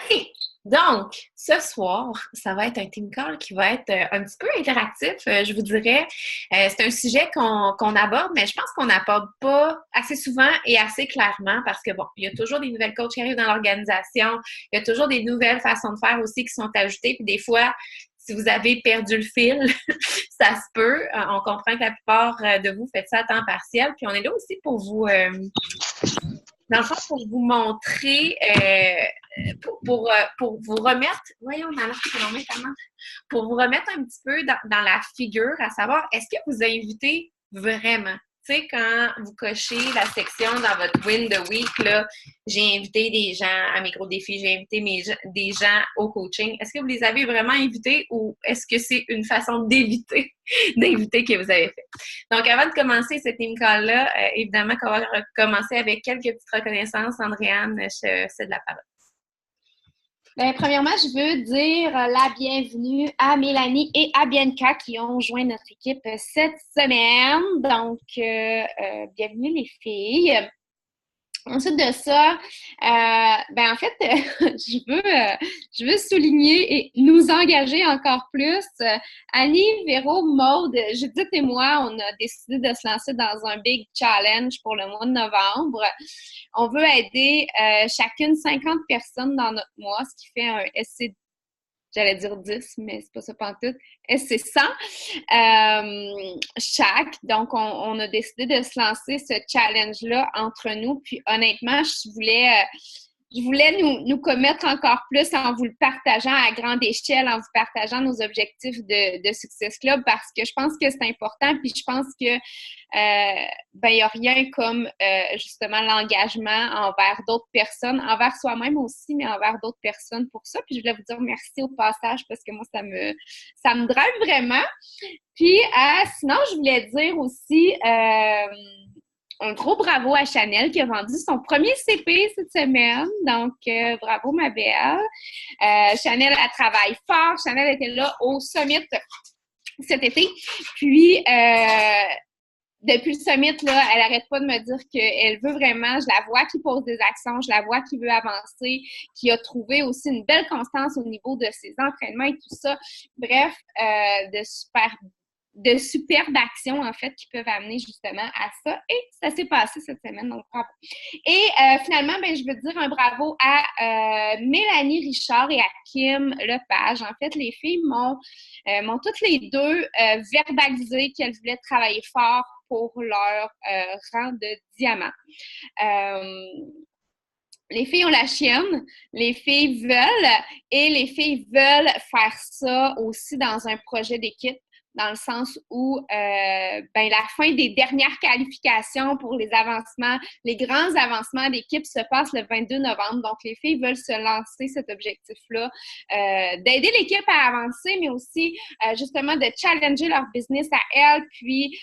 OK! Donc, ce soir, ça va être un team call qui va être un petit peu interactif, je vous dirais. C'est un sujet qu'on aborde, mais je pense qu'on n'aborde pas assez souvent et assez clairement parce que, bon, il y a toujours des nouvelles coachs qui arrivent dans l'organisation, il y a toujours des nouvelles façons de faire aussi qui sont ajoutées, puis des fois, si vous avez perdu le fil, ça se peut. On comprend que la plupart de vous faites ça à temps partiel, puis on est là aussi pour vous dans le fond, pour vous montrer, pour vous remettre, voyons, pour vous remettre un petit peu dans la figure, à savoir, est-ce que vous invitez vraiment? Tu sais, quand vous cochez la section dans votre win the week, là, j'ai invité des gens à mes gros défis, j'ai invité des gens au coaching. Est-ce que vous les avez vraiment invités ou est-ce que c'est une façon d'éviter d'inviter que vous avez fait? Donc, avant de commencer cette team call-là, évidemment qu'on va commencer avec quelques petites reconnaissances. Andréane, je cède la parole. Bien, premièrement, je veux dire la bienvenue à Mélanie et à Bianca qui ont joint notre équipe cette semaine. Donc, bienvenue les filles. Ensuite de ça, en fait, je veux souligner et nous engager encore plus. Annie, Véro, Maude, Judith et moi, on a décidé de se lancer dans un big challenge pour le mois de novembre. On veut aider chacune 50 personnes dans notre mois, ce qui fait un SC, j'allais dire 10, mais c'est pas ça pantoute, SC 100 chaque. Donc, on a décidé de se lancer ce challenge-là entre nous. Puis, honnêtement, je voulais nous commettre encore plus en vous le partageant à grande échelle, en vous partageant nos objectifs de Success Club parce que je pense que c'est important. Puis, je pense que il n'y a rien comme justement l'engagement envers d'autres personnes, envers soi-même aussi, mais envers d'autres personnes pour ça. Puis je voulais vous dire merci au passage parce que moi, ça me drive vraiment. Puis sinon, je voulais dire aussi un gros bravo à Chanel qui a vendu son premier CP cette semaine. Donc, bravo ma belle. Chanel, elle travaille fort. Chanel était là au Summit cet été. Puis, depuis le summit, là, elle n'arrête pas de me dire qu'elle veut vraiment, je la vois qui pose des actions, je la vois qui veut avancer, qui a trouvé aussi une belle constance au niveau de ses entraînements et tout ça. Bref, de superbes actions, en fait, qui peuvent amener justement à ça. Et ça s'est passé cette semaine, donc bravo. Et finalement, je veux dire un bravo à Mélanie Richard et à Kim Lepage. En fait, les filles m'ont toutes les deux verbalisé qu'elles voulaient travailler fort pour leur rang de diamant. Les filles ont la chienne, les filles veulent et les filles veulent faire ça aussi dans un projet d'équipe, dans le sens où la fin des dernières qualifications pour les avancements, les grands avancements d'équipe se passent le 22 novembre. Donc, les filles veulent se lancer cet objectif-là, d'aider l'équipe à avancer, mais aussi justement de challenger leur business à elles, puis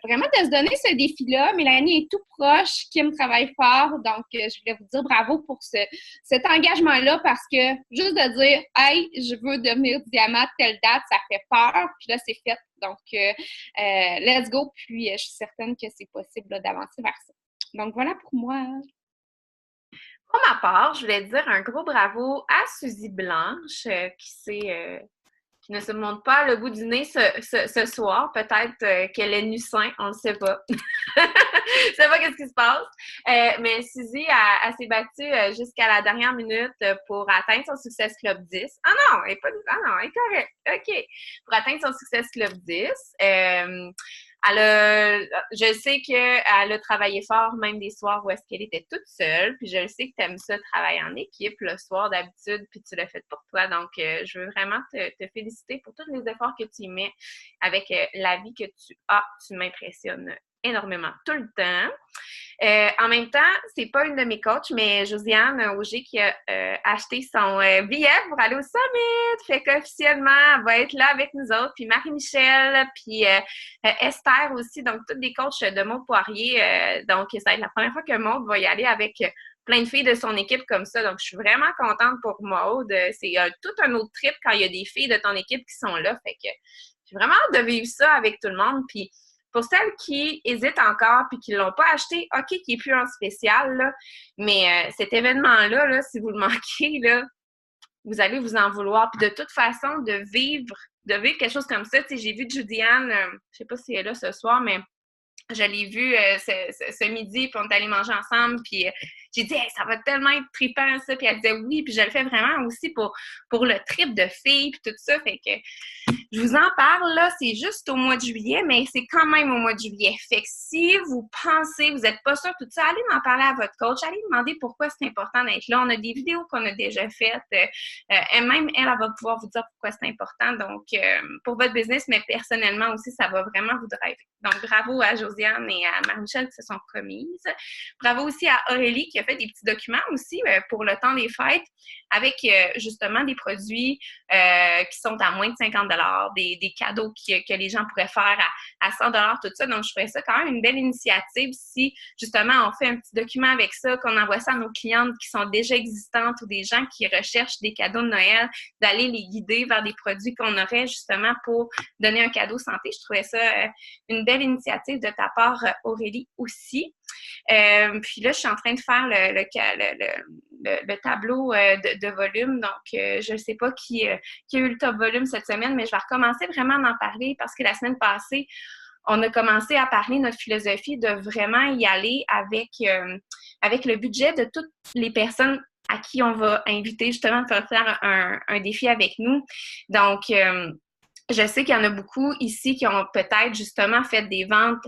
vraiment de se donner ce défi-là. Mélanie est tout proche, Kim travaille fort, donc je voulais vous dire bravo pour cet engagement-là parce que juste de dire « Hey, je veux devenir diamant telle date », ça fait peur, puis là, c'est fait. Donc, let's go, puis je suis certaine que c'est possible là, d'avancer vers ça. Donc, voilà pour moi. Pour ma part, je voulais dire un gros bravo à Suzy Blanche qui ne se montre pas le bout du nez ce soir. Peut-être qu'elle est nu sain, on ne le sait pas. Je ne sais pas qu'est-ce qui se passe. Mais Suzy, elle s'est battue jusqu'à la dernière minute pour atteindre son Success Club 10. Ah non, elle est correcte. OK. Pour atteindre son Success Club 10. Je sais qu'elle a travaillé fort même des soirs où est-ce qu'elle était toute seule, puis je sais que tu aimes ça travailler en équipe le soir d'habitude, puis tu l'as fait pour toi, donc je veux vraiment te féliciter pour tous les efforts que tu y mets avec la vie que tu as. Tu m'impressionnes énormément tout le temps. En même temps, c'est pas une de mes coachs, mais Josiane Auger qui a acheté son billet pour aller au Summit. Fait qu'officiellement, elle va être là avec nous autres. Puis Marie-Michel, puis Esther aussi. Donc, toutes des coachs de Maud Poirier. Donc, ça va être la première fois que Maud va y aller avec plein de filles de son équipe comme ça. Donc, je suis vraiment contente pour Maud. C'est tout un autre trip quand il y a des filles de ton équipe qui sont là. Fait que j'ai vraiment hâte de vivre ça avec tout le monde. Puis, Pour celles qui hésitent encore puis qui ne l'ont pas acheté, OK, qui n'est plus en spécial, là, mais cet événement-là, là, si vous le manquez, là, vous allez vous en vouloir. Puis de toute façon, de vivre quelque chose comme ça, tu sais, j'ai vu Judiane, je sais pas si elle est là ce soir, mais je l'ai vue ce midi, puis on est allés manger ensemble, puis j'ai dit hey, ça va tellement être trippant ça, puis elle disait oui, puis je le fais vraiment aussi pour le trip de filles, puis tout ça, fait que je vous en parle, là, c'est juste au mois de juillet, mais c'est quand même au mois de juillet. Fait que si vous pensez, vous n'êtes pas sûr tout ça, allez en parler à votre coach, allez demander pourquoi c'est important d'être là. On a des vidéos qu'on a déjà faites. Et même elle va pouvoir vous dire pourquoi c'est important. Donc, pour votre business, mais personnellement aussi, ça va vraiment vous driver. Donc, bravo à Josiane et à Marie-Michel qui se sont commises. Bravo aussi à Aurélie qui a fait des petits documents aussi pour le temps des fêtes avec justement des produits qui sont à moins de 50 des cadeaux que les gens pourraient faire à 100 tout ça. Donc, je trouvais ça quand même une belle initiative si, justement, on fait un petit document avec ça, qu'on envoie ça à nos clientes qui sont déjà existantes ou des gens qui recherchent des cadeaux de Noël, d'aller les guider vers des produits qu'on aurait justement pour donner un cadeau santé. Je trouvais ça une belle initiative de ta part, Aurélie, aussi. Puis là, je suis en train de faire le tableau de volume. Donc, je ne sais pas qui a eu le top volume cette semaine, mais je vais recommencer vraiment à en parler parce que la semaine passée, on a commencé à parler de notre philosophie de vraiment y aller avec le budget de toutes les personnes à qui on va inviter justement de faire un défi avec nous. Donc, je sais qu'il y en a beaucoup ici qui ont peut-être justement fait des ventes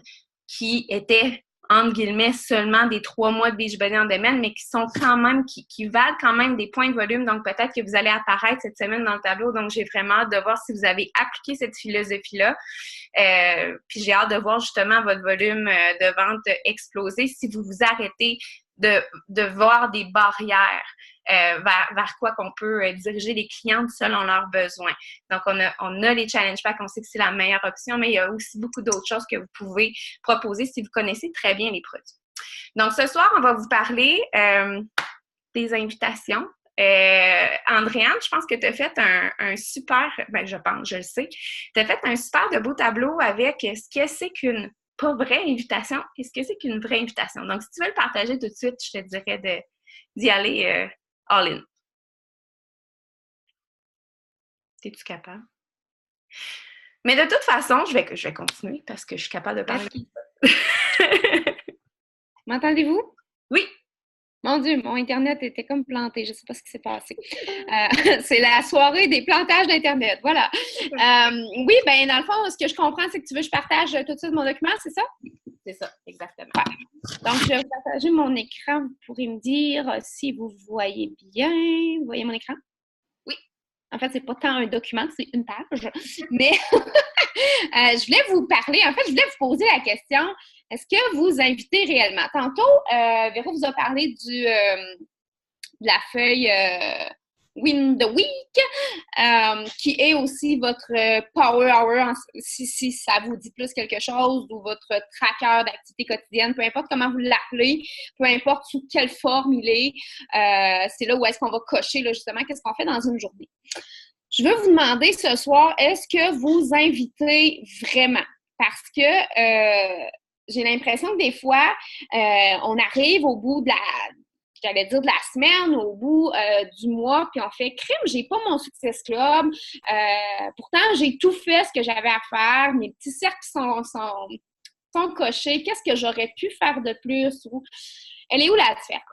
qui étaient entre guillemets, seulement des 3 mois de Beachbody on Demand, mais qui sont quand même, qui valent quand même des points de volume. Donc, peut-être que vous allez apparaître cette semaine dans le tableau. Donc, j'ai vraiment hâte de voir si vous avez appliqué cette philosophie-là. Puis, j'ai hâte de voir justement votre volume de vente exploser si vous vous arrêtez de voir des barrières vers quoi qu'on peut diriger les clientes selon leurs besoins. Donc, on a les challenge packs, on sait que c'est la meilleure option, mais il y a aussi beaucoup d'autres choses que vous pouvez proposer si vous connaissez très bien les produits. Donc, ce soir, on va vous parler des invitations. Andréane, je pense que tu as fait un super, je le sais, tu as fait un super de beau tableau avec ce que c'est qu'une pas vraie invitation et ce que c'est qu'une vraie invitation. Donc, si tu veux le partager tout de suite, je te dirais d'y aller all-in. Es-tu capable? Mais de toute façon, je vais continuer parce que je suis capable de parler. M'entendez-vous? Oui. Mon Dieu, mon Internet était comme planté. Je ne sais pas ce qui s'est passé. C'est la soirée des plantages d'Internet. Voilà. Oui, bien, dans le fond, ce que je comprends, c'est que tu veux que je partage tout de suite mon document, c'est ça? C'est ça, exactement. Ouais. Donc, je vais partager mon écran. Vous pourrez me dire si vous voyez bien. Vous voyez mon écran? Oui. En fait, c'est pas tant un document, c'est une page. Mais je voulais vous parler, en fait, je voulais vous poser la question, est-ce que vous invitez réellement? Tantôt, Véro vous a parlé de la feuille Win the Week, qui est aussi votre Power Hour, si ça vous dit plus quelque chose, ou votre tracker d'activité quotidienne, peu importe comment vous l'appelez, peu importe sous quelle forme il est, c'est là où est-ce qu'on va cocher là, justement qu'est-ce qu'on fait dans une journée. Je veux vous demander ce soir, est-ce que vous invitez vraiment? Parce que j'ai l'impression que des fois, on arrive au bout de la semaine, au bout du mois, puis on fait crime, j'ai pas mon Success Club. Pourtant, j'ai tout fait ce que j'avais à faire. Mes petits cercles sont cochés. Qu'est-ce que j'aurais pu faire de plus? Elle est où la différence?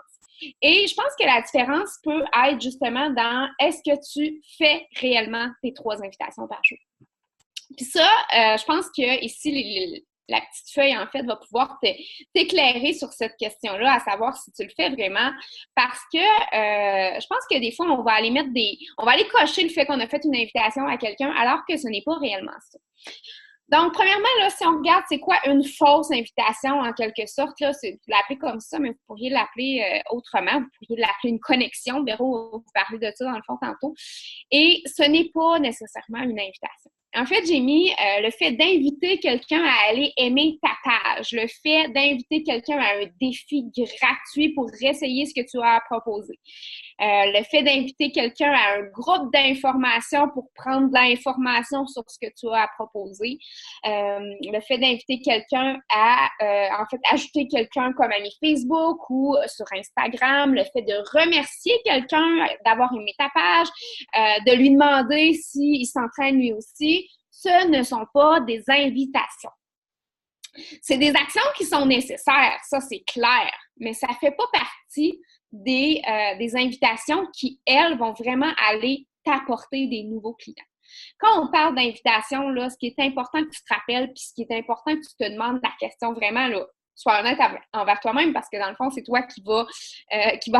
Et je pense que la différence peut être justement dans est-ce que tu fais réellement tes 3 invitations par jour? Puis ça, je pense que ici, la petite feuille, en fait, va pouvoir t'éclairer sur cette question-là, à savoir si tu le fais vraiment. Parce que je pense que des fois, on va aller cocher le fait qu'on a fait une invitation à quelqu'un alors que ce n'est pas réellement ça. Donc, premièrement, là, si on regarde, c'est quoi une fausse invitation en quelque sorte? Là, vous l'appelez comme ça, mais vous pourriez l'appeler autrement. Vous pourriez l'appeler une connexion. Véro, vous parlez de ça dans le fond tantôt. Et ce n'est pas nécessairement une invitation. En fait, j'ai mis le fait d'inviter quelqu'un à aller aimer ta page, le fait d'inviter quelqu'un à un défi gratuit pour essayer ce que tu as à proposer, le fait d'inviter quelqu'un à un groupe d'information pour prendre de l'information sur ce que tu as à proposer, le fait d'inviter quelqu'un à, en fait, ajouter quelqu'un comme ami Facebook ou sur Instagram, le fait de remercier quelqu'un d'avoir aimé ta page, de lui demander s'il s'entraîne lui aussi. Ce ne sont pas des invitations. C'est des actions qui sont nécessaires, ça c'est clair, mais ça ne fait pas partie des invitations qui, elles, vont vraiment aller t'apporter des nouveaux clients. Quand on parle d'invitation, là, ce qui est important que tu te rappelles, puis ce qui est important que tu te demandes la question vraiment, là, sois honnête envers toi-même parce que dans le fond, c'est toi qui va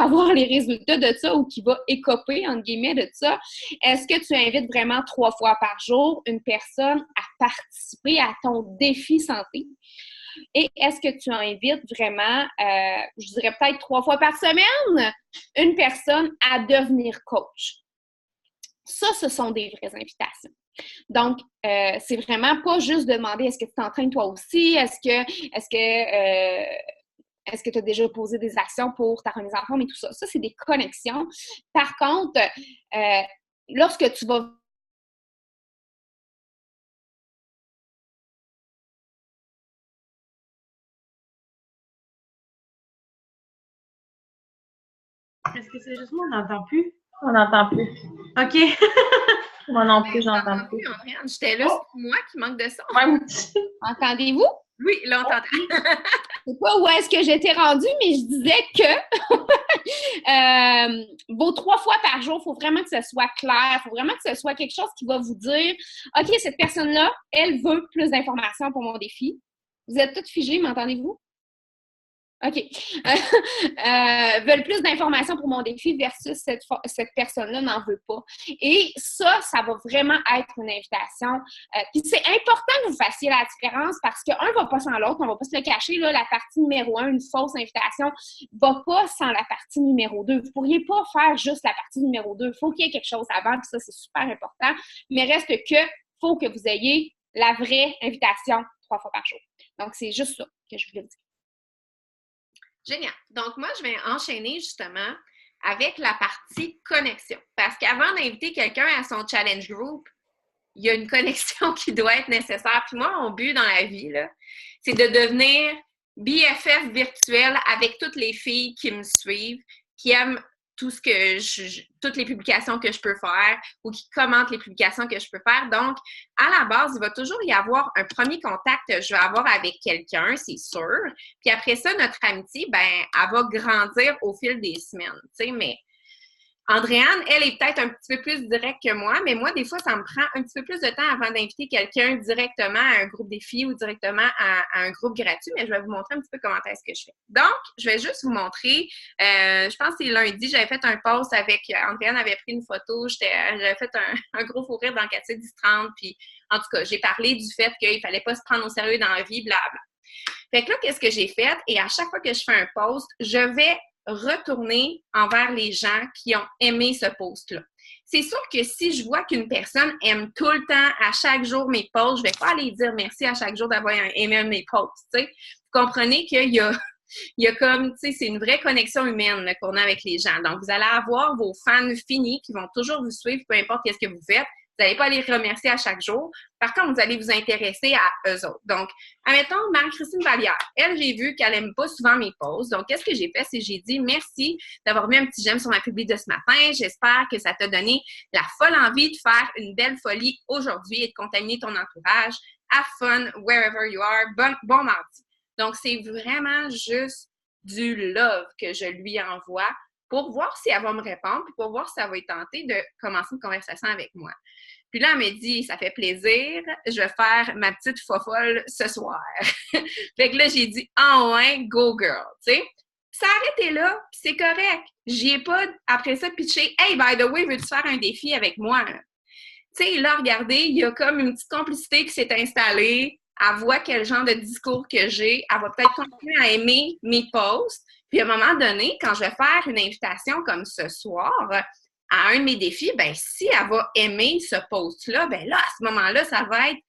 avoir les résultats de ça ou qui va écoper, entre guillemets, de ça. Est-ce que tu invites vraiment 3 fois par jour une personne à participer à ton défi santé? Et est-ce que tu invites vraiment, je dirais peut-être 3 fois par semaine, une personne à devenir coach? Ça, ce sont des vraies invitations. Donc, c'est vraiment pas juste demander est-ce que tu t'entraînes toi aussi, est-ce que tu as déjà posé des actions pour ta remise en forme et tout ça. Ça, c'est des connexions. Par contre, lorsque tu vas Est-ce que c'est juste moi, on n'entend plus? On n'entend plus. OK. Moi non plus, j'entends plus. Andréane, j'étais là, c'est moi qui manque de son. Entendez-vous? Oui, là, on t'entend. Je sais pas où est-ce que j'étais rendue, mais je disais que vos 3 fois par jour, il faut vraiment que ce soit clair, il faut vraiment que ce soit quelque chose qui va vous dire OK, cette personne-là, elle veut plus d'informations pour mon défi. Vous êtes toutes figées, m'entendez-vous? OK. Veulent plus d'informations pour mon défi versus cette personne-là n'en veut pas. Et ça va vraiment être une invitation. Puis c'est important que vous fassiez la différence parce qu'un va pas sans l'autre. On va pas se le cacher. Là, la partie numéro 1, une fausse invitation, va pas sans la partie numéro 2. Vous pourriez pas faire juste la partie numéro 2. Il faut qu'il y ait quelque chose avant, puis ça, c'est super important. Mais reste que faut que vous ayez la vraie invitation 3 fois par jour. Donc, c'est juste ça que je voulais dire. Génial. Donc, moi, je vais enchaîner justement avec la partie connexion. Parce qu'avant d'inviter quelqu'un à son challenge group, il y a une connexion qui doit être nécessaire. Puis moi, mon but dans la vie, là, c'est de devenir BFF virtuel avec toutes les filles qui me suivent, qui aiment toutes les publications que je peux faire ou qui commentent les publications que je peux faire. Donc, à la base, il va toujours y avoir un premier contact que je vais avoir avec quelqu'un, c'est sûr. Puis après ça, notre amitié, ben, elle va grandir au fil des semaines, tu sais, mais Andréane, elle est peut-être un petit peu plus directe que moi, mais moi, des fois, ça me prend un petit peu plus de temps avant d'inviter quelqu'un directement à un groupe défi ou directement à un groupe gratuit, mais je vais vous montrer un petit peu comment est-ce que je fais. Donc, je vais juste vous montrer, je pense que c'est lundi, j'avais fait un post avec, Andréane avait pris une photo, j'avais fait un gros fou rire dans le quartier 10-30, puis en tout cas, j'ai parlé du fait qu'il fallait pas se prendre au sérieux dans la vie, blabla. Fait que là, qu'est-ce que j'ai fait? Et à chaque fois que je fais un post, je vais retourner envers les gens qui ont aimé ce post-là. C'est sûr que si je vois qu'une personne aime tout le temps, à chaque jour, mes posts, je ne vais pas aller dire merci à chaque jour d'avoir aimé mes posts. T'sais. Vous comprenez qu'il y a comme, tu sais, c'est une vraie connexion humaine là, qu'on a avec les gens. Donc, vous allez avoir vos fans finis qui vont toujours vous suivre, peu importe ce que vous faites. Vous n'allez pas les remercier à chaque jour. Par contre, vous allez vous intéresser à eux autres. Donc, admettons, Marie-Christine Vallière. Elle, j'ai vu qu'elle n'aime pas souvent mes posts. Donc, qu'est-ce que j'ai fait? C'est que j'ai dit merci d'avoir mis un petit j'aime sur ma publi de ce matin. J'espère que ça t'a donné la folle envie de faire une belle folie aujourd'hui et de contaminer ton entourage. Have fun wherever you are. Bon mardi. Donc, c'est vraiment juste du love que je lui envoie pour voir si elle va me répondre puis pour voir si elle va être tentée de commencer une conversation avec moi. Puis là, elle me dit, ça fait plaisir, je vais faire ma petite fofolle ce soir. Fait que là, j'ai dit, ouais, go girl, tu sais. Ça a arrêté là, puis c'est correct. J'y ai pas, après ça, pitché, hey, by the way, veux-tu faire un défi avec moi? Tu sais, là, regardez, il y a comme une petite complicité qui s'est installée. Elle voit quel genre de discours que j'ai. Elle va peut-être continuer à aimer mes posts. Puis à un moment donné, quand je vais faire une invitation comme ce soir, à un de mes défis, ben si elle va aimer ce post-là, ben là, à ce moment-là, ça va être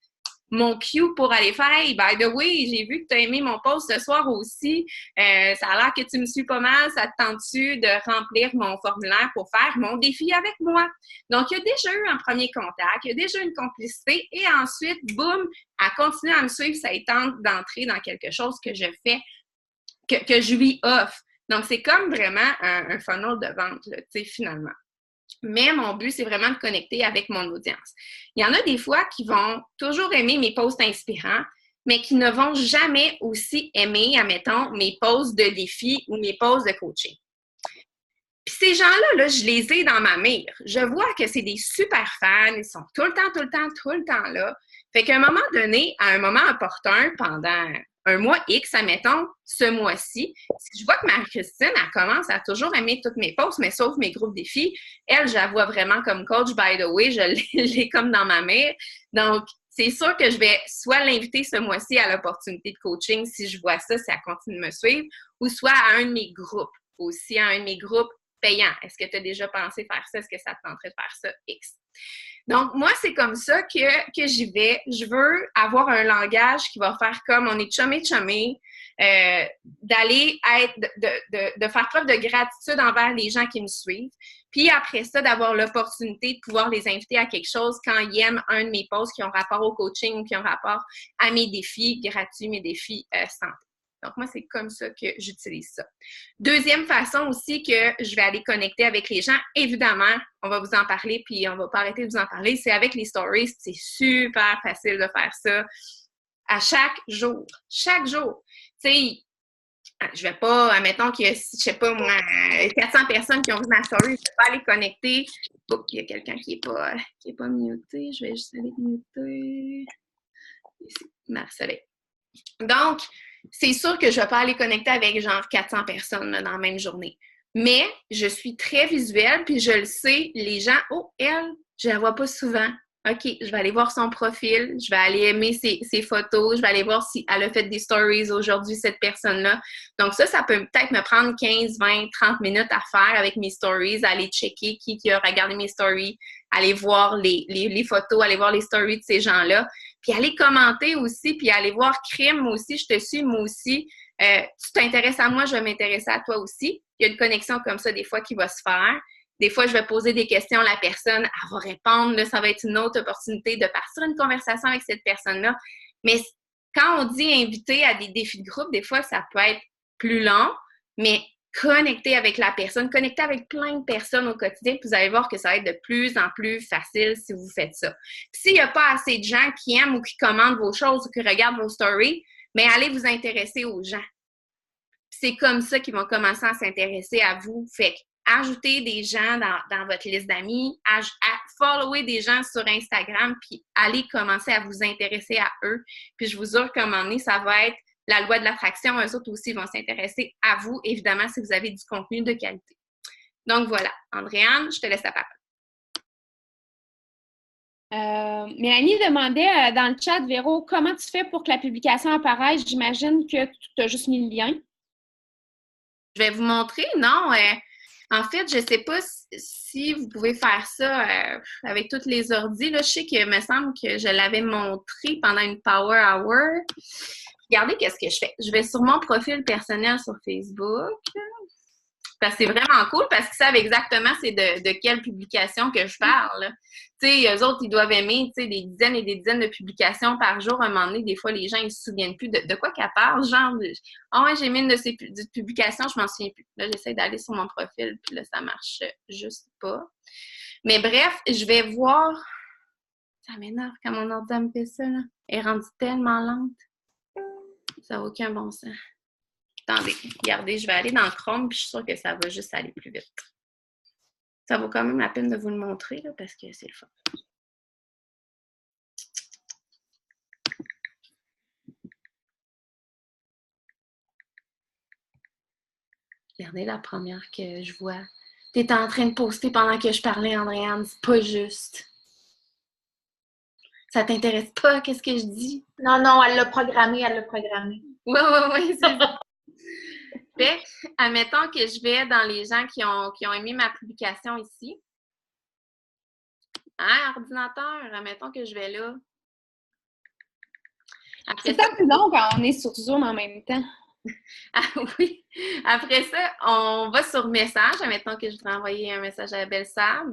mon cue pour aller faire « Hey, by the way, j'ai vu que tu as aimé mon post ce soir aussi. Ça a l'air que tu me suis pas mal. Ça te tente-tu de remplir mon formulaire pour faire mon défi avec moi? » Donc, il y a déjà eu un premier contact, il y a déjà une complicité et ensuite, boum, elle continue à me suivre, ça y tente d'entrer dans quelque chose que je fais, que je lui offre. Donc, c'est comme vraiment un funnel de vente, là, tu sais, finalement. Mais mon but, c'est vraiment de connecter avec mon audience. Il y en a des fois qui vont toujours aimer mes posts inspirants, mais qui ne vont jamais aussi aimer, admettons, mes posts de défi ou mes posts de coaching. Puis ces gens-là, là, je les ai dans ma mire. Je vois que c'est des super fans, ils sont tout le temps là. Fait qu'à un moment donné, à un moment opportun, pendant un mois X, admettons, ce mois-ci, si je vois que Marie-Christine, elle commence à toujours aimer toutes mes posts, mais sauf mes groupes défis, elle, je la vois vraiment comme coach, by the way, je l'ai comme dans ma mire. Donc, c'est sûr que je vais soit l'inviter ce mois-ci à l'opportunité de coaching, si je vois ça, si elle continue de me suivre, ou soit à un de mes groupes, aussi à un de mes groupes payants. Est-ce que tu as déjà pensé faire ça? Est-ce que ça te tenterait de faire ça? X. Donc, moi, c'est comme ça que j'y vais. Je veux avoir un langage qui va faire comme on est chumé, d'aller être, de faire preuve de gratitude envers les gens qui me suivent. Puis après ça, d'avoir l'opportunité de pouvoir les inviter à quelque chose quand ils aiment un de mes posts qui ont rapport au coaching ou qui ont rapport à mes défis gratuits, mes défis santé. Donc, moi, c'est comme ça que j'utilise ça. Deuxième façon aussi que je vais aller connecter avec les gens, évidemment, on va vous en parler, puis on va pas arrêter de vous en parler, c'est avec les stories. C'est super facile de faire ça à chaque jour. Chaque jour. Tu sais, je vais pas, admettons qu'il y a, je sais pas moi, 400 personnes qui ont vu ma story, je vais pas aller connecter. Oups, il y a quelqu'un qui est pas muté. Je vais juste aller muter. Ici, Marcelet. Donc, c'est sûr que je ne vais pas aller connecter avec genre 400 personnes là, dans la même journée. Mais je suis très visuelle, puis je le sais, les gens, oh, elle, je ne la vois pas souvent. OK, je vais aller voir son profil, je vais aller aimer ses photos, je vais aller voir si elle a fait des stories aujourd'hui, cette personne-là. Donc ça peut peut-être me prendre 15, 20, 30 minutes à faire avec mes stories, aller checker qui a regardé mes stories, aller voir les photos, aller voir les stories de ces gens-là. Puis aller commenter aussi, puis aller voir crime, moi aussi, je te suis, moi aussi. Tu t'intéresses à moi, je vais m'intéresser à toi aussi. Il y a une connexion comme ça des fois qui va se faire. Des fois, je vais poser des questions, la personne, elle va répondre. Là, ça va être une autre opportunité de partir une conversation avec cette personne-là. Mais quand on dit inviter à des défis de groupe, des fois, ça peut être plus long, mais connecter avec la personne, connecter avec plein de personnes au quotidien, puis vous allez voir que ça va être de plus en plus facile si vous faites ça. Puis s'il n'y a pas assez de gens qui aiment ou qui commandent vos choses ou qui regardent vos stories, bien, allez vous intéresser aux gens. Puis c'est comme ça qu'ils vont commencer à s'intéresser à vous. Fait que ajoutez des gens dans votre liste d'amis, follower des gens sur Instagram, puis allez commencer à vous intéresser à eux. Puis je vous jure qu'à un moment donné, ça va être la loi de l'attraction. Eux autres aussi vont s'intéresser à vous, évidemment, si vous avez du contenu de qualité. Donc voilà, Andréane, je te laisse la parole. Mélanie demandait dans le chat, Véro, comment tu fais pour que la publication apparaisse? J'imagine que tu as juste mis le lien. Je vais vous montrer. Non, en fait, je ne sais pas si vous pouvez faire ça avec toutes les ordis. Là, je sais qu'il me semble que je l'avais montré pendant une Power Hour. Regardez qu'est-ce que je fais. Je vais sur mon profil personnel sur Facebook. Parce que c'est vraiment cool parce qu'ils savent exactement c'est de quelle publication que je parle. Tu sais, eux autres, ils doivent aimer des dizaines et des dizaines de publications par jour. À un moment donné, des fois, les gens, ils ne se souviennent plus de quoi qu'elle parle. Genre, oh, ouais, j'ai mis une de ces publications, je m'en souviens plus. Là, j'essaie d'aller sur mon profil, puis là, ça marche juste pas. Mais bref, je vais voir. Ça m'énerve quand mon ordi me fait ça, là. Elle est rendue tellement lente. Ça n'a aucun bon sens. Attendez, regardez, je vais aller dans le Chrome, puis je suis sûre que ça va juste aller plus vite. Ça vaut quand même la peine de vous le montrer, là, parce que c'est le fun. Regardez la première que je vois. Tu étais en train de poster pendant que je parlais, Andréane. C'est pas juste. Ça t'intéresse pas, qu'est-ce que je dis? Non, elle l'a programmé. Oui, c'est ça. Fait, admettons que je vais dans les gens qui ont aimé ma publication ici. Hein, ordinateur, mettons que je vais là. C'est pas plus long quand on est sur Zoom en même temps. Ah oui. Après ça, on va sur message. Admettons que je voudrais envoyer un message à la belle Sab.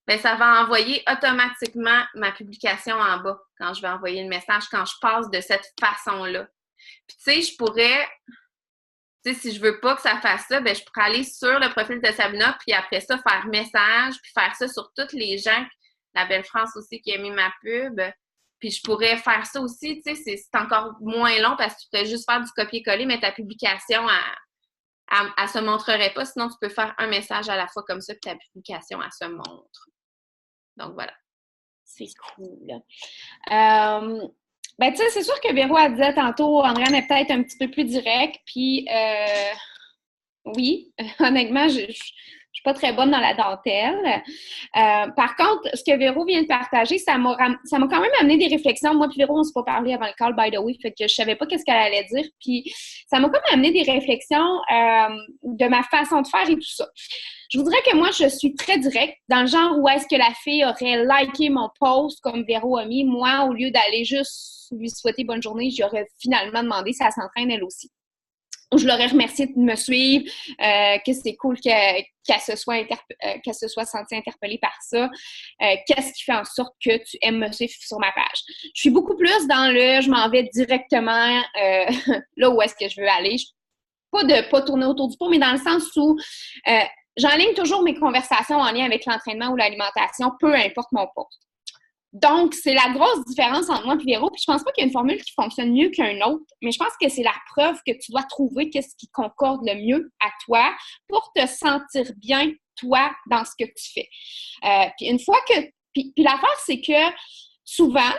Bien, ça va envoyer automatiquement ma publication en bas quand je vais envoyer le message, quand je passe de cette façon-là. Puis, tu sais, je pourrais, tu sais, si je veux pas que ça fasse ça, bien, je pourrais aller sur le profil de Sabina, puis après ça, faire message, puis faire ça sur toutes les gens, la belle France aussi qui a mis ma pub. Puis je pourrais faire ça aussi, tu sais, c'est encore moins long parce que tu pourrais juste faire du copier-coller, mais ta publication, elle se montrerait pas. Sinon, tu peux faire un message à la fois comme ça, puis ta publication, elle se montre. Donc, voilà. C'est cool. Ben, tu sais, c'est sûr que Véro a dit tantôt, Andréane est peut-être un petit peu plus direct, puis oui, honnêtement, je suis pas très bonne dans la dentelle. Par contre, ce que Véro vient de partager, ça m'a quand même amené des réflexions. Moi puis Véro, on s'est pas parlé avant le call, by the way, fait que je savais pas qu'est-ce qu'elle allait dire. Puis ça m'a comme amené des réflexions de ma façon de faire et tout ça. Je voudrais que moi, je suis très directe, dans le genre où est-ce que la fille aurait liké mon post comme Véro a mis. Moi, au lieu d'aller juste lui souhaiter bonne journée, j'aurais finalement demandé si elle s'entraîne elle aussi. Je l'aurais remercié de me suivre, que c'est cool qu'elle se soit sentie interpellée par ça. Qu'est-ce qui fait en sorte que tu aimes me suivre sur ma page? Je suis beaucoup plus dans je m'en vais directement là où est-ce que je veux aller. Pas tourner autour du pot, mais dans le sens où j'enligne toujours mes conversations en lien avec l'entraînement ou l'alimentation, peu importe mon poste. Donc, c'est la grosse différence entre moi et Véro. Puis je pense pas qu'il y a une formule qui fonctionne mieux qu'une autre, mais je pense que c'est la preuve que tu dois trouver qu'est-ce qui concorde le mieux à toi pour te sentir bien, toi, dans ce que tu fais. Puis une fois que... Puis l'affaire, c'est que souvent,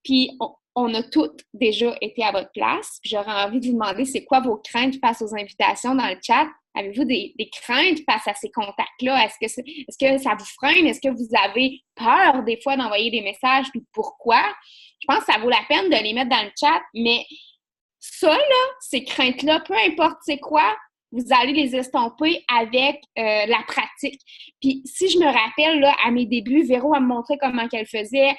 puis on a toutes déjà été à votre place. Puis j'aurais envie de vous demander, c'est quoi vos craintes face aux invitations dans le chat? Avez-vous des craintes face à ces contacts-là? Est-ce que ça vous freine? Est-ce que vous avez peur des fois d'envoyer des messages? Puis pourquoi? Je pense que ça vaut la peine de les mettre dans le chat, mais ça, là, ces craintes-là, peu importe c'est quoi, vous allez les estomper avec la pratique. Puis si je me rappelle, là, à mes débuts, Véro, elle me montrait comment qu'elle faisait.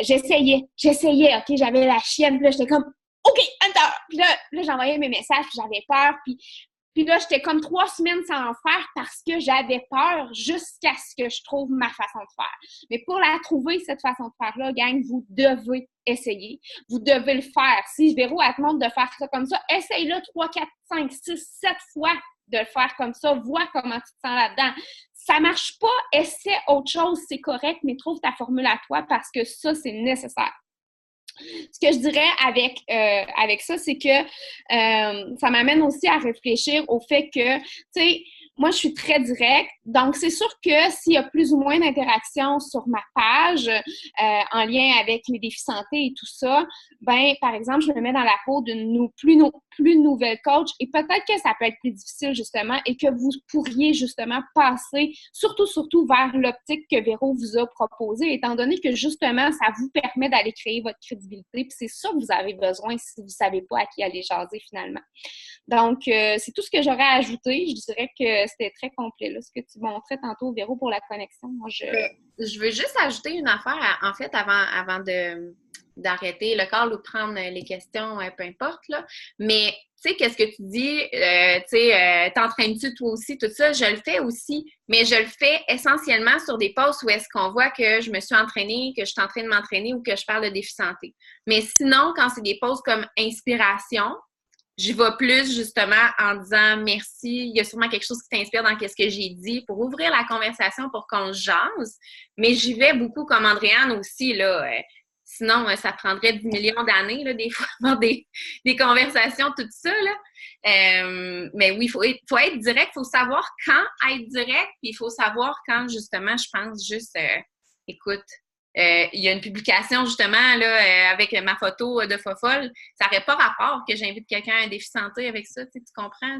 J'essayais, OK? J'avais la chienne, puis là, j'étais comme, OK, enter! Puis là j'envoyais mes messages, puis j'avais peur, puis là, j'étais comme 3 semaines sans en faire parce que j'avais peur jusqu'à ce que je trouve ma façon de faire. Mais pour la trouver, cette façon de faire-là, gang, vous devez essayer. Vous devez le faire. Si Véro, elle te montre de faire ça comme ça, essaye-le 3, 4, 5, 6, 7 fois de le faire comme ça. Vois comment tu te sens là-dedans. Ça marche pas, essaie autre chose, c'est correct, mais trouve ta formule à toi parce que ça, c'est nécessaire. Ce que je dirais avec ça, c'est que ça m'amène aussi à réfléchir au fait que, tu sais, moi, je suis très directe. Donc, c'est sûr que s'il y a plus ou moins d'interactions sur ma page en lien avec les défis santé et tout ça, ben, par exemple, je me mets dans la peau d'une plus nouvelle coach et peut-être que ça peut être plus difficile, justement, et que vous pourriez, justement, passer surtout vers l'optique que Véro vous a proposée, étant donné que, justement, ça vous permet d'aller créer votre crédibilité. Puis c'est ça que vous avez besoin si vous ne savez pas à qui aller jaser, finalement. Donc, c'est tout ce que j'aurais à ajouter. Je dirais que c'était très complet, là, ce que tu montrais tantôt, Véro, pour la connexion. Moi, je veux juste ajouter une affaire, en fait, avant d'arrêter le call ou de prendre les questions, peu importe, là. Mais, tu sais, qu'est-ce que tu dis? Tu sais, t'entraînes-tu toi aussi? Tout ça, je le fais aussi, mais je le fais essentiellement sur des posts où est-ce qu'on voit que je me suis entraînée, que je suis en train de m'entraîner ou que je parle de défi santé. Mais sinon, quand c'est des posts comme inspiration, j'y vais plus justement en disant merci, il y a sûrement quelque chose qui t'inspire dans ce que j'ai dit pour ouvrir la conversation pour qu'on se jase. Mais j'y vais beaucoup comme Andréane aussi, là. Sinon, ça prendrait 10 millions d'années, là, des fois, avoir des conversations, tout ça, là. Mais oui, il faut être direct, il faut savoir quand être direct, puis il faut savoir quand, justement, je pense juste, écoute, il y a une publication, justement, là, avec ma photo de fofolle. Ça n'aurait pas rapport que j'invite quelqu'un à un défi santé avec ça, tu comprends?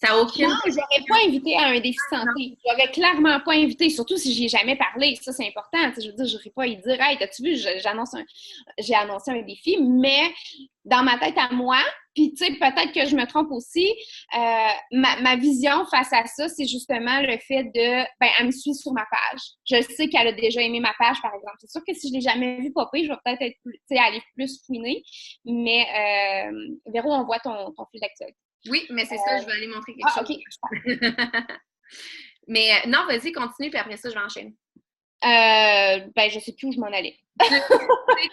Ça n'a aucune... Non, je l'aurais pas invité à un défi santé. Je l'aurais clairement pas invité, surtout si j'y ai jamais parlé. Ça, c'est important. Je veux dire, je n'aurais pas à y dire, hey, t'as-tu vu, j'ai annoncé un défi, mais dans ma tête à moi, puis tu sais, peut-être que je me trompe aussi, ma vision face à ça, c'est justement le fait de, elle me suit sur ma page. Je sais qu'elle a déjà aimé ma page, par exemple. C'est sûr que si je l'ai jamais vue popper, je vais peut-être aller plus fouiner, mais Véro, on voit ton fil d'actualité. Oui, mais c'est ça, je vais aller montrer quelque chose. OK. Mais non, vas-y, continue, puis après ça, je vais enchaîner. Je sais plus où je m'en allais. Tu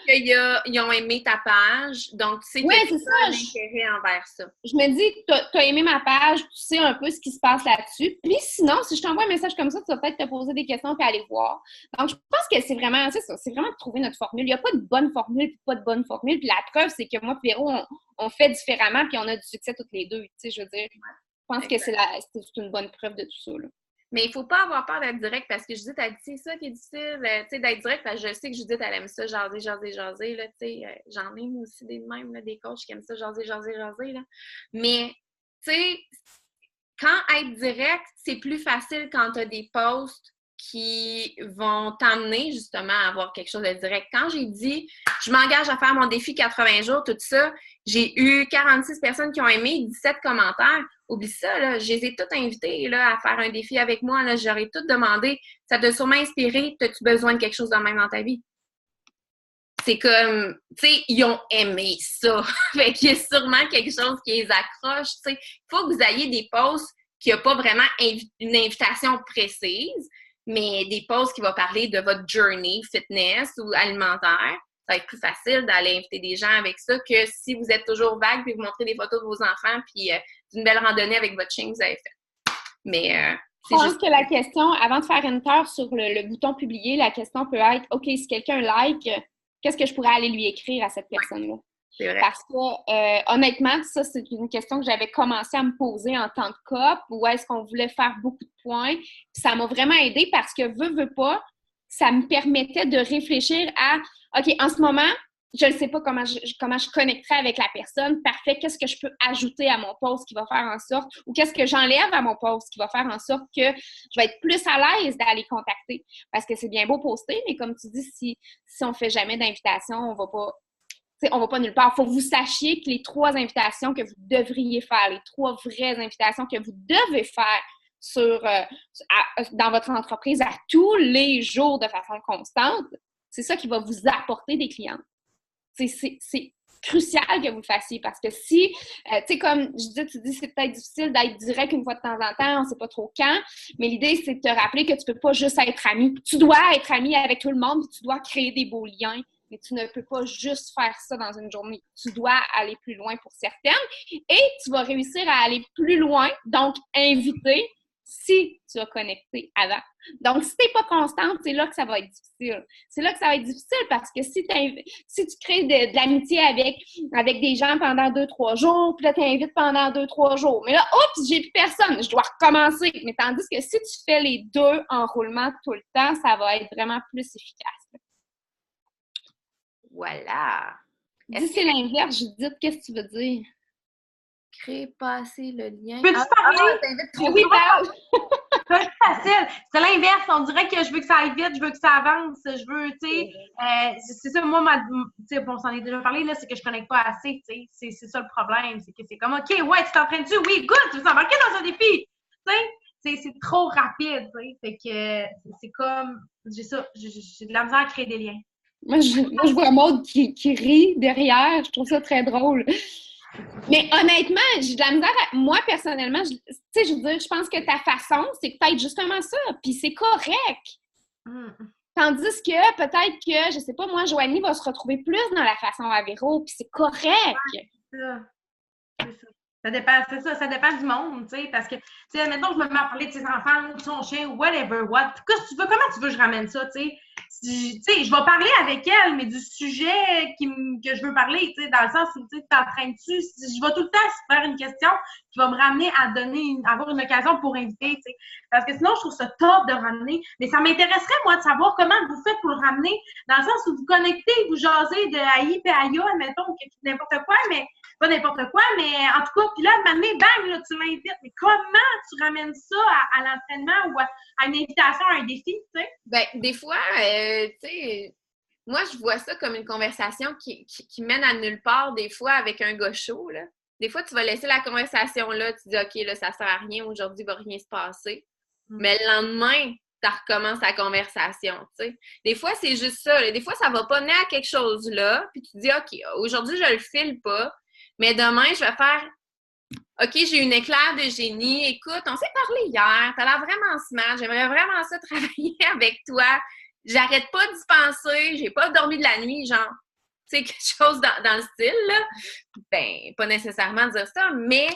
sais qu'ils ont aimé ta page, donc tu sais ouais, que tu as un intérêt envers ça. Je me dis que tu as aimé ma page, tu sais un peu ce qui se passe là-dessus. Puis sinon, si je t'envoie un message comme ça, tu vas peut-être te poser des questions puis aller voir. Donc, je pense que c'est vraiment ça, c'est vraiment de trouver notre formule. Il n'y a pas de bonne formule puis pas de bonne formule. Puis la preuve, c'est que moi et Véro, on fait différemment puis on a du succès toutes les deux. Tu sais, je veux dire, je pense que c'est une bonne preuve de tout ça, là. Mais il ne faut pas avoir peur d'être direct parce que Judith a dit c'est ça qui est difficile, tu sais, d'être direct parce que je sais que Judith, elle aime ça, jaser, là, tu sais, j'en ai moi aussi des mêmes, là, des coachs qui aiment ça, jaser, là. Mais, tu sais, quand être direct, c'est plus facile quand tu as des posts qui vont t'emmener justement à avoir quelque chose de direct. Quand j'ai dit je m'engage à faire mon défi 80 jours, tout ça, j'ai eu 46 personnes qui ont aimé, 17 commentaires. Oublie ça, là, je les ai toutes invitées là, à faire un défi avec moi. Là, j'aurais toutes demandé, ça t'a sûrement inspiré, as-tu besoin de quelque chose de même dans ta vie? C'est comme, tu sais, ils ont aimé ça. Fait qu'il y a sûrement quelque chose qui les accroche, tu sais. Il faut que vous ayez des posts qui n'ont pas vraiment une invitation précise, mais des posts qui vont parler de votre journey fitness ou alimentaire. Ça va être plus facile d'aller inviter des gens avec ça que si vous êtes toujours vague puis vous montrez des photos de vos enfants puis d'une belle randonnée avec votre chien que vous avez fait. Mais je pense que la question, avant de faire enter sur le bouton publier, la question peut être OK, si quelqu'un like, qu'est-ce que je pourrais aller lui écrire à cette personne-là? C'est vrai. Parce que, honnêtement, ça, c'est une question que j'avais commencé à me poser en tant que cop, où est-ce qu'on voulait faire beaucoup de points. Puis ça m'a vraiment aidé parce que, veux pas, ça me permettait de réfléchir à, OK, en ce moment, je ne sais pas comment je connecterai avec la personne. Parfait, qu'est-ce que je peux ajouter à mon post qui va faire en sorte, ou qu'est-ce que j'enlève à mon post qui va faire en sorte que je vais être plus à l'aise d'aller contacter. Parce que c'est bien beau poster, mais comme tu dis, si on ne fait jamais d'invitation, on va pas nulle part. Il faut que vous sachiez que les 3 invitations que vous devriez faire, les 3 vraies invitations que vous devez faire dans votre entreprise à tous les jours de façon constante, c'est ça qui va vous apporter des clients. C'est crucial que vous le fassiez parce que si, tu sais, comme je dis, tu dis c'est peut-être difficile d'être direct une fois de temps en temps, on ne sait pas trop quand, mais l'idée, c'est de te rappeler que tu ne peux pas juste être ami. Tu dois être ami avec tout le monde, tu dois créer des beaux liens, mais tu ne peux pas juste faire ça dans une journée. Tu dois aller plus loin pour certaines et tu vas réussir à aller plus loin, donc inviter si tu as connecté avant. Donc, si tu n'es pas constante, c'est là que ça va être difficile. C'est là que ça va être difficile parce que si tu crées de l'amitié avec des gens pendant 2-3 jours, puis là, tu invites pendant 2-3 jours. Mais là, oups, j'ai plus personne, je dois recommencer. Mais tandis que si tu fais les 2 en roulement tout le temps, ça va être vraiment plus efficace. Voilà. Dis c'est l'inverse, Judith, qu'est-ce que tu veux dire? Crée pas assez le lien. Peux-tu parler? T'invites trop Oui, parle! C'est facile. C'est l'inverse. On dirait que je veux que ça aille vite, je veux que ça avance, je veux, tu sais, c'est ça, moi, tu sais, on s'en est déjà parlé, là, c'est que je connecte pas assez, tu sais, c'est ça le problème, c'est que c'est comme, OK, ouais, tu t'entraînes-tu? Oui, good, tu veux t'embarquer dans un défi, tu sais, c'est trop rapide, tu sais, fait que c'est comme, j'ai de la misère à créer des liens. Moi, je vois Maud qui rit derrière, je trouve ça très drôle. Mais honnêtement, j'ai de la misère moi, personnellement, tu sais, je veux dire, je pense que ta façon, c'est peut-être justement ça, puis c'est correct. Tandis que peut-être que, je sais pas, moi, Joanie va se retrouver plus dans la façon à Véro, puis c'est correct. Ouais, c'est ça. Ça dépend, c'est ça, ça dépend du monde, tu sais, parce que, tu sais, maintenant, je me mets à parler de ses enfants, ou de son chien, ou whatever, qu'est-ce que tu veux, comment tu veux que je ramène ça, tu sais? Tu sais, je vais parler avec elle, mais du sujet que je veux parler, tu sais, dans le sens où, tu sais, t'entraînes-tu, je vais tout le temps faire une question qui va me ramener à avoir une occasion pour inviter, tu sais, parce que sinon, je trouve ça top de ramener, mais ça m'intéresserait, moi, de savoir comment vous faites pour le ramener, dans le sens où vous connectez, vous jasez de Aïe et Aïa, admettons, n'importe quoi, mais pas n'importe quoi, mais en tout cas, puis là, à un moment donné, bang, là, tu l'invites. Mais comment tu ramènes ça à l'entraînement ou à une invitation, à un défi, tu sais? Ben, des fois, tu sais, moi, je vois ça comme une conversation qui mène à nulle part, des fois, avec un gars chaud, là. Des fois, tu vas laisser la conversation là, tu dis, OK, là, ça sert à rien, aujourd'hui, il va rien se passer. Mais le lendemain, tu recommences la conversation, tu sais. Des fois, c'est juste ça. Là. Des fois, ça va pas mener à quelque chose là, puis tu dis, OK, aujourd'hui, je le file pas, mais demain, je vais faire, OK, j'ai une éclair de génie. Écoute, on s'est parlé hier, t'as l'air vraiment smart, j'aimerais vraiment ça travailler avec toi. J'arrête pas d'y penser, j'ai pas dormi de la nuit, genre, tu sais, quelque chose dans le style, là. Ben, pas nécessairement dire ça, mais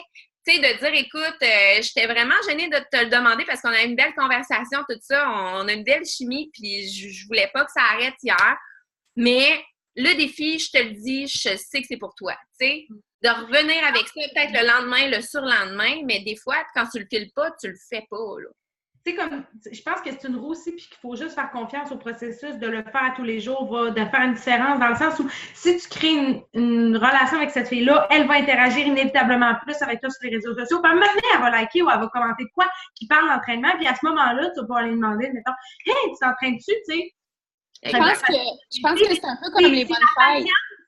tu sais, de dire, écoute, j'étais vraiment gênée de te le demander parce qu'on a une belle conversation, tout ça, on a une belle chimie, puis je voulais pas que ça arrête hier. Mais le défi, je te le dis, je sais que c'est pour toi, tu sais. De revenir avec ça, peut-être le lendemain, le surlendemain, mais des fois, quand tu le files pas, tu le fais pas, là. Tu sais, comme, je pense que c'est une roue aussi, puis qu'il faut juste faire confiance au processus, de le faire tous les jours, de faire une différence, dans le sens où si tu crées une relation avec cette fille-là, elle va interagir inévitablement plus avec toi sur les réseaux sociaux. Puis maintenant, elle va liker ou elle va commenter quoi qui parle d'entraînement, puis à ce moment-là, tu vas pouvoir lui demander, mettons, hey, tu t'entraînes-tu, tu sais? Je pense que c'est un peu comme les bonnes fêtes.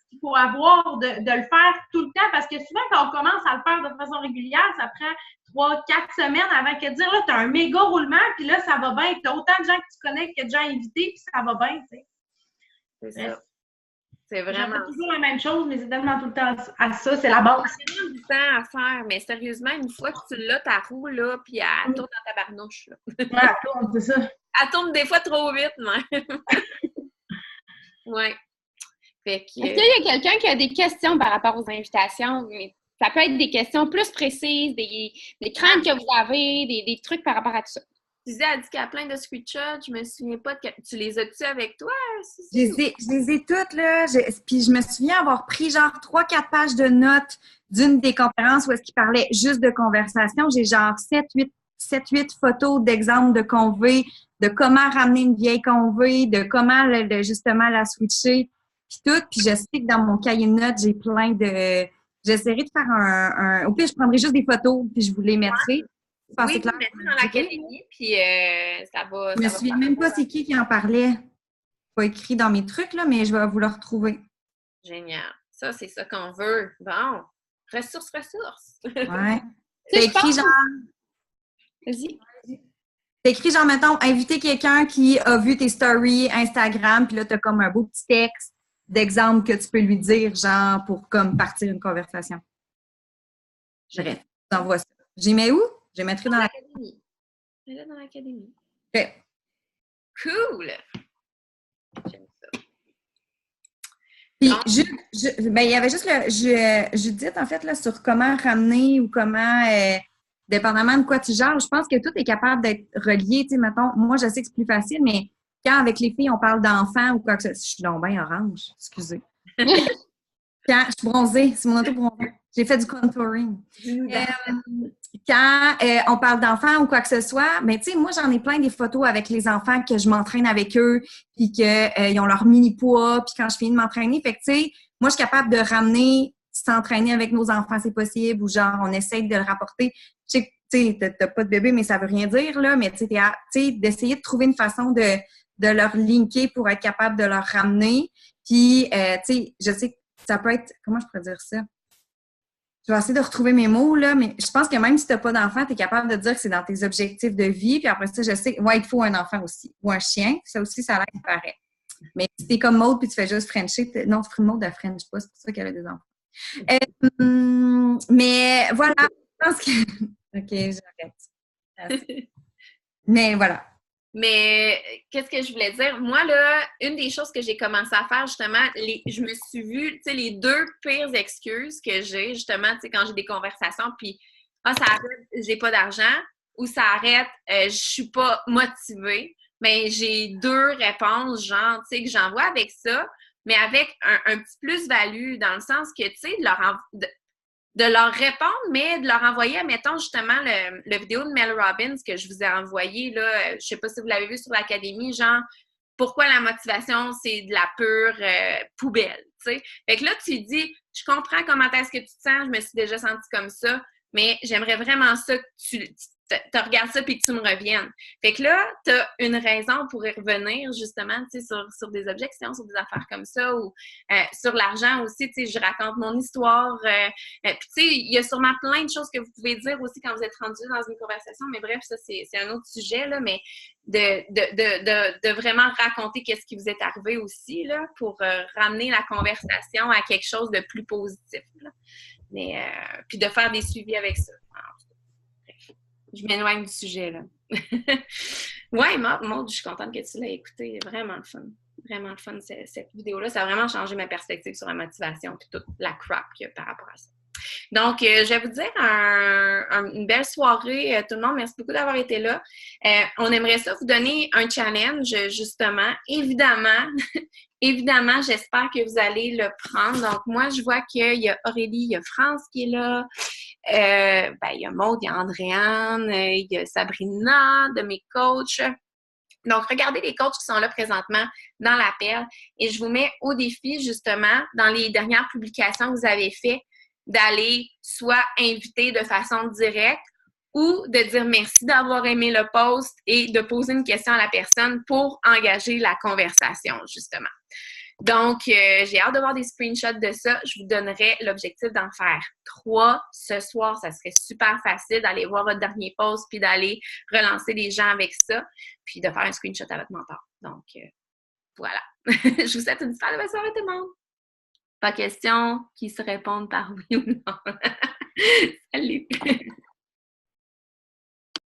Qu'il faut avoir de le faire tout le temps, parce que souvent, quand on commence à le faire de façon régulière, ça prend 3-4 semaines avant que de dire, là, tu as un méga roulement, puis là, ça va bien. Tu as autant de gens que tu connais que de gens invités, puis ça va bien, tu sais. C'est ça. C'est vraiment. C'est toujours la même chose, mais c'est tellement tout le temps à ça, c'est la base. C'est tellement du temps à faire, mais sérieusement, une fois que tu l'as, ta roue, là, puis elle tourne dans ta barnouche, là. Ouais, elle tourne, c'est ça. Elle tourne des fois trop vite, même. Ouais. Fait que... Est-ce qu'il y a quelqu'un qui a des questions par rapport aux invitations? Ça peut être des questions plus précises, des craintes que vous avez, des trucs par rapport à tout ça. Tu disais, elle dit qu'il y a plein de screenshots, je me souviens pas de... Tu les as-tu avec toi? Je les ai toutes, là. Puis je me souviens avoir pris genre 3-4 pages de notes d'une des conférences où est-ce qu'il parlait juste de conversation. J'ai genre 7-8 photos d'exemples de convées, de comment ramener une vieille convée, de comment justement la switcher, puis tout. Puis je sais que dans mon cahier de notes, j'ai plein de... J'essaierai de faire au pire, je prendrai juste des photos, puis je vous les mettrai. Oui, vous mettez dans l'académie, puis ça va... Je me souviens même pas c'est qui en parlait. Pas écrit dans mes trucs, là, mais je vais vous le retrouver. Génial. Ça, c'est ça qu'on veut. Bon. Ressources. Ouais. C'est écrit genre... Vas-y. C'est écrit genre, mettons, inviter quelqu'un qui a vu tes stories Instagram, puis là, t'as comme un beau petit texte d'exemple que tu peux lui dire, genre, pour comme partir une conversation. Bref, je t'envoie ça. J'y mets où? Je les mettrai dans l'académie. Mets-le dans l'académie. OK. Cool! J'aime ça. Puis, ben, il y avait juste Judith, en fait, là, sur comment ramener ou comment, dépendamment de quoi tu gères, je pense que tout est capable d'être relié. Tu sais, mettons, moi, je sais que c'est plus facile, mais quand avec les filles, on parle d'enfants ou quoi que ce soit, je suis donc bien orange, excusez. Quand je suis bronzée, c'est mon auto bronzée. J'ai fait du contouring. Quand on parle d'enfants ou quoi que ce soit, mais tu sais, moi, j'en ai plein des photos avec les enfants que je m'entraîne avec eux, puis qu'ils ont leur mini-poids, puis quand je finis de m'entraîner, fait que tu sais, moi, je suis capable de ramener, s'entraîner avec nos enfants, c'est possible, ou genre, on essaye de le rapporter. Je sais que, tu sais, t'as pas de bébé, mais ça veut rien dire, là, mais tu sais, d'essayer de trouver une façon de leur linker pour être capable de leur ramener. Puis, tu sais, je sais que ça peut être... Comment je pourrais dire ça? Je vais essayer de retrouver mes mots, là, mais je pense que même si tu n'as pas d'enfant, tu es capable de dire que c'est dans tes objectifs de vie. Puis après ça, je sais, ouais, il te faut un enfant aussi. Ou un chien. Ça aussi, ça a l'air pareil. Mais si tu es comme Maud puis tu fais juste Frencher, non, Maud, elle French pas. C'est pour ça qu'elle a des enfants. Mais voilà, je pense que... OK, j'arrête. Mais voilà. Mais qu'est-ce que je voulais dire? Moi, là, une des choses que j'ai commencé à faire, justement, je me suis vue, tu sais, les deux pires excuses que j'ai, justement, tu sais, quand j'ai des conversations, puis ça arrête, j'ai pas d'argent, ou ça arrête, je suis pas motivée, mais j'ai deux réponses, genre, tu sais, que j'envoie avec ça, mais avec un petit plus-value, dans le sens que, tu sais, de leur répondre, mais de leur envoyer, mettons, justement, le vidéo de Mel Robbins que je vous ai envoyé, là, je sais pas si vous l'avez vu sur l'Académie, genre, pourquoi la motivation, c'est de la pure poubelle, tu sais. Fait que là, tu dis, je comprends comment est-ce que tu te sens, je me suis déjà sentie comme ça, mais j'aimerais vraiment ça que tu regardes ça puis que tu me reviennes. Fait que là, tu as une raison pour y revenir, justement, tu sais, sur des objections, sur des affaires comme ça, ou sur l'argent aussi, tu sais, je raconte mon histoire. Puis, tu sais, il y a sûrement plein de choses que vous pouvez dire aussi quand vous êtes rendu dans une conversation, mais bref, ça, c'est un autre sujet, là, mais de vraiment raconter qu'est-ce qui vous est arrivé aussi, là, pour ramener la conversation à quelque chose de plus positif, là. Mais, puis de faire des suivis avec ça. Bref, je m'éloigne du sujet, là. Ouais, Maud, je suis contente que tu l'aies écouté. Vraiment le fun. Vraiment le fun, cette vidéo-là. Ça a vraiment changé ma perspective sur la motivation puis toute la crap qu'il y a par rapport à ça. Donc, je vais vous dire une belle soirée, tout le monde. Merci beaucoup d'avoir été là. On aimerait ça vous donner un challenge, justement. Évidemment, j'espère que vous allez le prendre. Donc, moi, je vois qu'il y a Aurélie, il y a France qui est là. Il y a Maud, il y a Andréane, il y a Sabrina de mes coachs. Donc, regardez les coachs qui sont là présentement dans l'appel et je vous mets au défi, justement, dans les dernières publications que vous avez faites, d'aller soit inviter de façon directe ou de dire merci d'avoir aimé le post et de poser une question à la personne pour engager la conversation, justement. Donc, j'ai hâte de voir des screenshots de ça. Je vous donnerai l'objectif d'en faire 3 ce soir. Ça serait super facile d'aller voir votre dernier post puis d'aller relancer les gens avec ça puis de faire un screenshot à votre mentor. Donc, voilà. Je vous souhaite une super belle soirée tout le monde. Pas question qu'ils se répondent par oui ou non. Salut!